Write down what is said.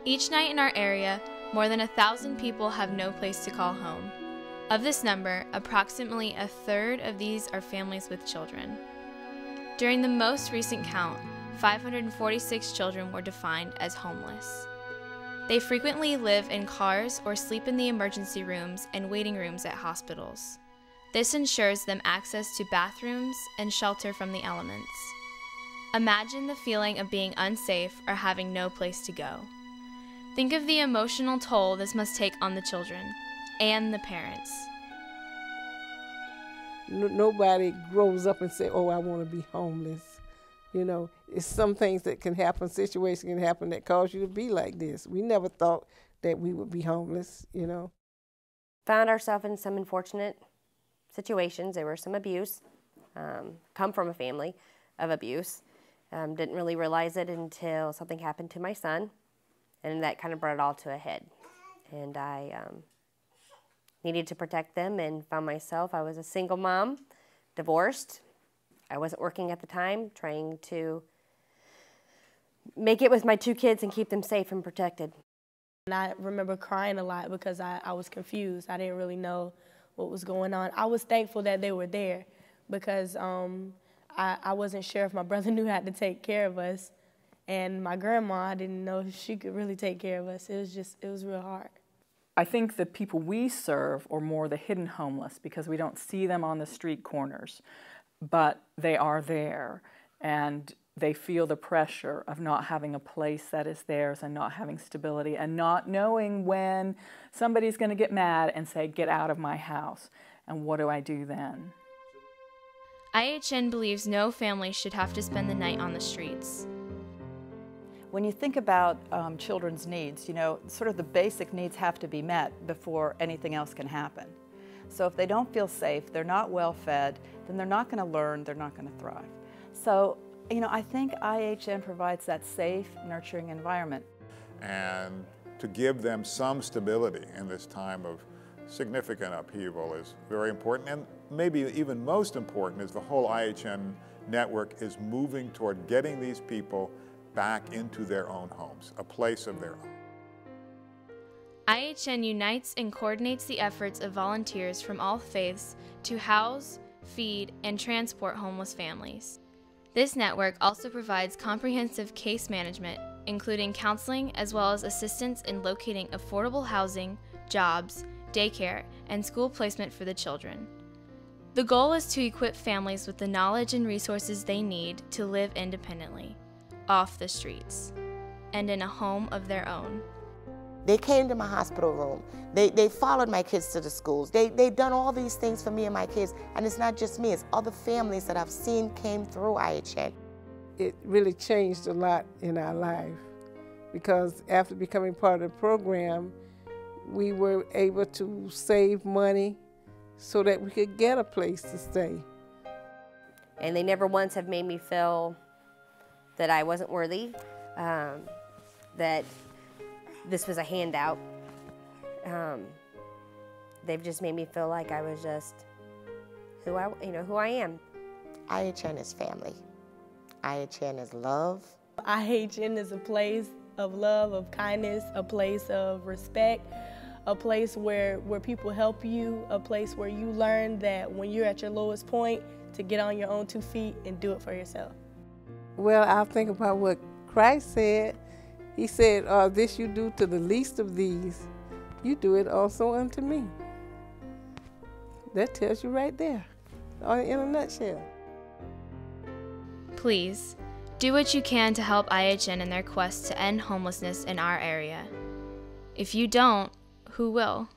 Each night in our area, more than 1,000 people have no place to call home. Of this number, approximately a third of these are families with children. During the most recent count, 546 children were defined as homeless. They frequently live in cars or sleep in the emergency rooms and waiting rooms at hospitals. This ensures them access to bathrooms and shelter from the elements. Imagine the feeling of being unsafe or having no place to go. Think of the emotional toll this must take on the children and the parents. Nobody grows up and say, oh, I want to be homeless. You know, it's some things that can happen, situations can happen that cause you to be like this. We never thought that we would be homeless, you know. Found ourselves in some unfortunate situations. There was some abuse, come from a family of abuse. Didn't really realize it until something happened to my son, and that kind of brought it all to a head. And I needed to protect them and found myself, I was a single mom, divorced. I wasn't working at the time, trying to make it with my 2 kids and keep them safe and protected. And I remember crying a lot because I was confused. I didn't really know what was going on. I was thankful that they were there because I wasn't sure if my brother knew how to take care of us. And my grandma, I didn't know if she could really take care of us. It was real hard. I think the people we serve are more the hidden homeless because we don't see them on the street corners, but they are there and they feel the pressure of not having a place that is theirs and not having stability and not knowing when somebody's going to get mad and say, get out of my house. And what do I do then? IHN believes no family should have to spend the night on the streets. When you think about children's needs, you know, sort of the basic needs have to be met before anything else can happen. So if they don't feel safe, they're not well fed, then they're not going to learn, they're not going to thrive. So, you know, I think IHN provides that safe, nurturing environment. And to give them some stability in this time of significant upheaval is very important. And maybe even most important is the whole IHN network is moving toward getting these people back into their own homes, a place of their own. IHN unites and coordinates the efforts of volunteers from all faiths to house, feed, and transport homeless families. This network also provides comprehensive case management, including counseling as well as assistance in locating affordable housing, jobs, daycare, and school placement for the children. The goal is to equip families with the knowledge and resources they need to live independently, off the streets, and in a home of their own. They came to my hospital room. They followed my kids to the schools. They done all these things for me and my kids, and it's not just me, it's other families that I've seen came through IHN. It really changed a lot in our life because after becoming part of the program, we were able to save money so that we could get a place to stay. And they never once have made me feel that I wasn't worthy, that this was a handout. They've just made me feel like I was just who I am. IHN is family. IHN is love. IHN is a place of love, of kindness, a place of respect, a place where people help you, a place where you learn that when you're at your lowest point, to get on your own 2 feet and do it for yourself. Well, I'll think about what Christ said. He said, this you do to the least of these, you do it also unto me. That tells you right there, in a nutshell. Please, do what you can to help IHN in their quest to end homelessness in our area. If you don't, who will?